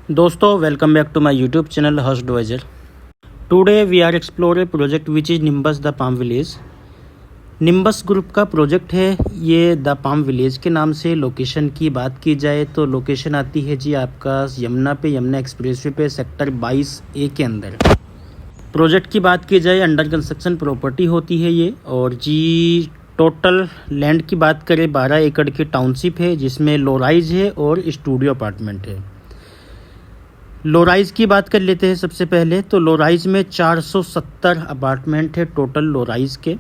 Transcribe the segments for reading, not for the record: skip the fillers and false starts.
दोस्तों, welcome back to my YouTube channel Harsh Advisor. Today we are explore a project which is Nimbus the Palm Village. Nimbus group का project है ये the Palm village के नाम से। Location की बात की जाए तो लोकेशन आती है जी आपका यमुना एक्सप्रेसवे पे सेक्टर 22A के अंदर। प्रोजेक्ट की बात की जाए अंडर कंस्ट्रक्शन प्रॉपर्टी होती है ये। और जी टोटल लैंड की बात करें 12 एकड़ की टाउनशिप है, जिसमें लोराइज है और स्टूडियो अपार्टमेंट है। लोराइज की बात कर लेते हैं सबसे पहले। तो लोराइज में 470 अपार्टमेंट है टोटल लोराइज के।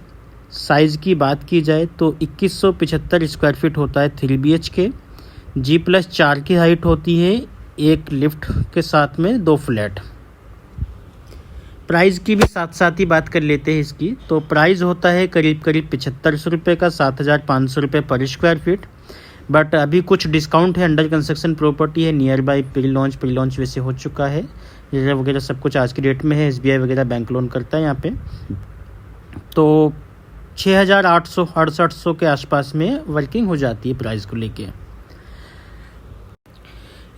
साइज़ की बात की जाए तो 2175 स्क्वायर फीट होता है 3 BHK। G+4 की हाइट होती है, एक लिफ्ट के साथ में 2 फ्लैट। प्राइस की भी साथ साथ ही बात कर लेते हैं इसकी। तो प्राइस होता है करीब 7500 रुपये का, 7500 रुपये पर स्क्वायर फीट। बट अभी कुछ डिस्काउंट है, अंडर कंस्ट्रक्शन प्रॉपर्टी है, नियर बाई प्री लॉन्च वैसे हो चुका है। रिजर्व वगैरह सब कुछ आज की डेट में है। SBI वगैरह बैंक लोन करता है यहाँ पे। तो 6800 6800 के आसपास में वर्किंग हो जाती है प्राइस को लेके।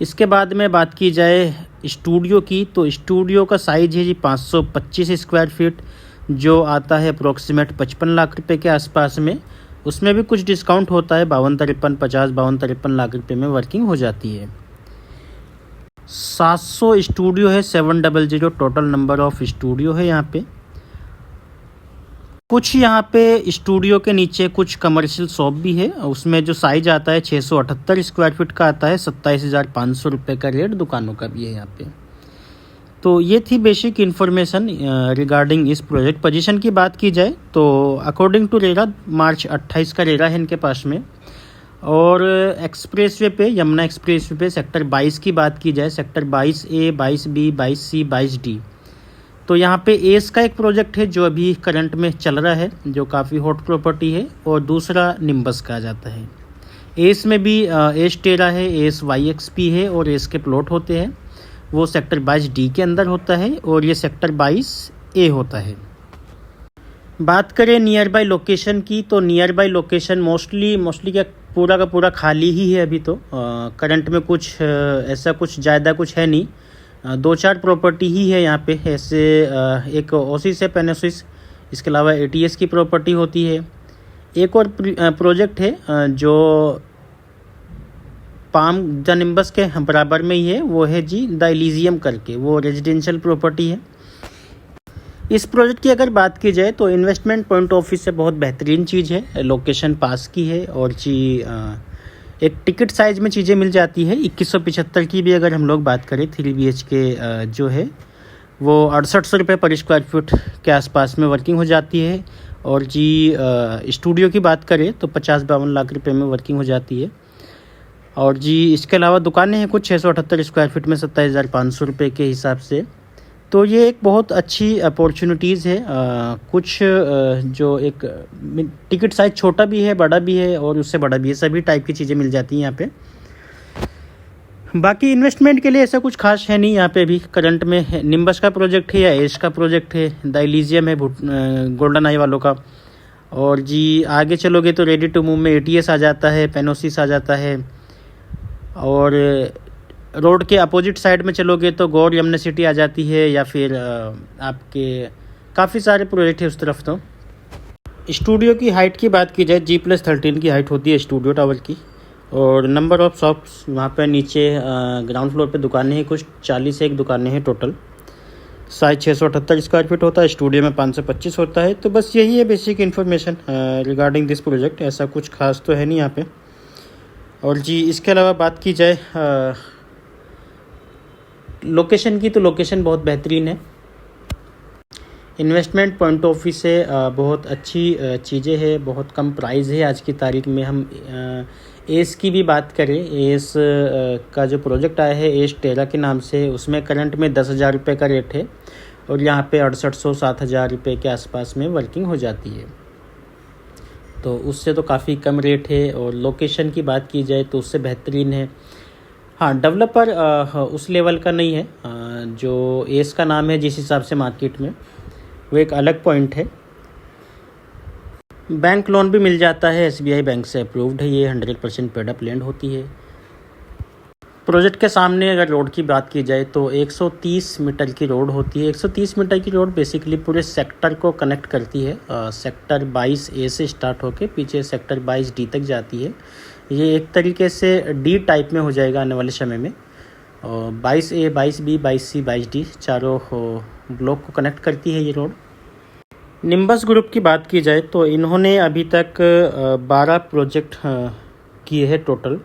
इसके बाद में बात की जाए स्टूडियो की, तो स्टूडियो का साइज है जी 525 स्क्वायर फीट, जो आता है अप्रोक्सीमेट 55 लाख रुपए के आसपास में। उसमें भी कुछ डिस्काउंट होता है, 52-53 50-52-53 लाख रुपए में वर्किंग हो जाती है। 700 स्टूडियो है, 700 टोटल नंबर ऑफ स्टूडियो है यहाँ पे। कुछ यहाँ पे स्टूडियो के नीचे कुछ कमर्शियल शॉप भी है। उसमें जो साइज आता है 678 स्क्वायर फीट का आता है, 27,500 रुपये का रेट दुकानों का भी है यहाँ पे। तो ये थी बेसिक इन्फॉर्मेशन रिगार्डिंग इस प्रोजेक्ट। पोजीशन की बात की जाए तो अकॉर्डिंग टू रेरा मार्च 28 का रेरा है इनके पास में। और एक्सप्रेसवे पे यमुना एक्सप्रेसवे पे सेक्टर 22 की बात की जाए, sector 22A 22B 22C 22D। तो यहाँ पे एस का एक प्रोजेक्ट है जो अभी करंट में चल रहा है, जो काफ़ी हॉट प्रॉपर्टी है। और दूसरा निम्बस का जाता है। एस में भी एस टेरा है, एस YXP है और एस के प्लॉट होते हैं। वो सेक्टर 22D के अंदर होता है और ये सेक्टर 22A होता है। बात करें नियर बाई लोकेशन की, तो नियर बाई लोकेशन मोस्टली क्या पूरा का पूरा खाली ही है अभी तो। करंट में कुछ ऐसा कुछ ज़्यादा कुछ है नहीं। 2-4 प्रॉपर्टी ही है यहाँ पे ऐसे। एक ओसिस है पेनोसिस, इसके अलावा ATS की प्रॉपर्टी होती है। एक और प्रोजेक्ट है जो पाम द निम्बस के बराबर में ही है, वो है जी द एलिजियम करके, वो रेजिडेंशियल प्रॉपर्टी है। इस प्रोजेक्ट की अगर बात की जाए तो इन्वेस्टमेंट पॉइंट ऑफ व्यू से बहुत बेहतरीन चीज़ है। लोकेशन पास की है और जी एक टिकट साइज में चीज़ें मिल जाती है। 2175 की भी अगर हम लोग बात करें 3 BHK जो है वो 6800 रुपये पर स्क्वायर फीट के आसपास में वर्किंग हो जाती है। और जी स्टूडियो की बात करें तो 50-52 लाख रुपए में वर्किंग हो जाती है। और जी इसके अलावा दुकानें हैं कुछ 678 स्क्वायर फीट में 27,500 रुपये के हिसाब से। तो ये एक बहुत अच्छी अपॉर्चुनिटीज़ है। कुछ जो एक टिकट साइज छोटा भी है, बड़ा भी है और उससे बड़ा भी है, सभी टाइप की चीज़ें मिल जाती हैं यहाँ पे। बाकी इन्वेस्टमेंट के लिए ऐसा कुछ खास है नहीं यहाँ पे भी करंट में। निम्बस का प्रोजेक्ट है या एश का प्रोजेक्ट है, द एलिजियम है गोल्डन आई वालों का। और जी आगे चलोगे तो रेडी टू मूव में ATS आ जाता है, पेनोसिस आ जाता है। और रोड के अपोजिट साइड में चलोगे तो गौर यमुना सिटी आ जाती है, या फिर आपके काफ़ी सारे प्रोजेक्ट है उस तरफ। तो स्टूडियो की हाइट की बात की जाए G+13 की हाइट होती है स्टूडियो टावर की। और नंबर ऑफ़ शॉप्स वहाँ पर नीचे ग्राउंड फ्लोर पे दुकानें हैं कुछ 41 दुकानें हैं टोटल। साइज 678 स्क्वायर फीट होता है, स्टूडियो में 525 होता है। तो बस यही है basic information regarding this project. ऐसा कुछ खास तो है नहीं यहाँ पे। और जी इसके अलावा बात की जाए लोकेशन की, तो लोकेशन बहुत बेहतरीन है। इन्वेस्टमेंट पॉइंट ऑफ व्यू से बहुत अच्छी चीज़ें हैं, बहुत कम प्राइस है आज की तारीख में। हम एस की भी बात करें, एस का जो प्रोजेक्ट आया है एस टेरा के नाम से, उसमें करंट में 10,000 रुपये का रेट है और यहाँ पे 6800-7000 रुपये के आसपास में वर्किंग हो जाती है। तो उससे तो काफ़ी कम रेट है। और लोकेशन की बात की जाए तो उससे बेहतरीन है। हाँ, डेवलपर उस लेवल का नहीं है जो एस का नाम है जिस हिसाब से मार्केट में, वो एक अलग पॉइंट है। बैंक लोन भी मिल जाता है, SBI बैंक से अप्रूव्ड है ये, 100% पेड अप लैंड होती है। प्रोजेक्ट के सामने अगर रोड की बात की जाए तो 130 मीटर की रोड होती है। 130 मीटर की रोड बेसिकली पूरे सेक्टर को कनेक्ट करती है। सेक्टर 22A से स्टार्ट होके पीछे सेक्टर 22D तक जाती है। ये एक तरीके से डी टाइप में हो जाएगा आने वाले समय में। 22A, 22B, 22C, 22D चारों ब्लॉक को कनेक्ट करती है ये रोड। निम्बस ग्रुप की बात की जाए तो इन्होंने अभी तक 12 प्रोजेक्ट किए हैं टोटल,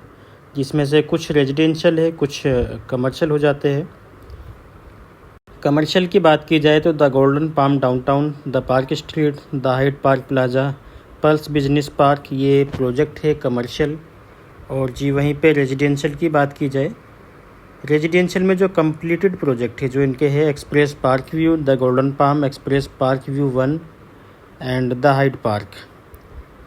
जिसमें से कुछ रेजिडेंशियल है, कुछ कमर्शियल हो जाते हैं। कमर्शियल की बात की जाए तो the golden palm downtown, the park street, the height park plaza, pulse business park, ये प्रोजेक्ट है कमर्शियल। और जी वहीं पे रेजिडेंशियल की बात की जाए, रेजिडेंशियल में जो कंप्लीटेड प्रोजेक्ट है जो इनके है express park view, the golden palm, express park view 1 and the height park,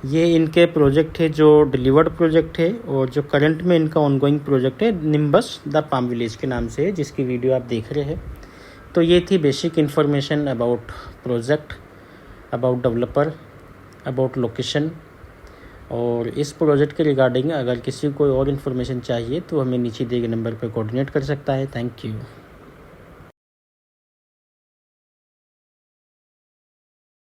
ये इनके प्रोजेक्ट है जो डिलीवर्ड प्रोजेक्ट है। और जो करंट में इनका ऑनगोइंग प्रोजेक्ट है निम्बस द पाम विलेज के नाम से है, जिसकी वीडियो आप देख रहे हैं। तो ये थी basic information about project, about developer, about location. और इस प्रोजेक्ट के रिगार्डिंग अगर किसी को और इन्फॉर्मेशन चाहिए तो हमें नीचे दिए गए नंबर पर कोऑर्डिनेट कर सकता है। Thank you.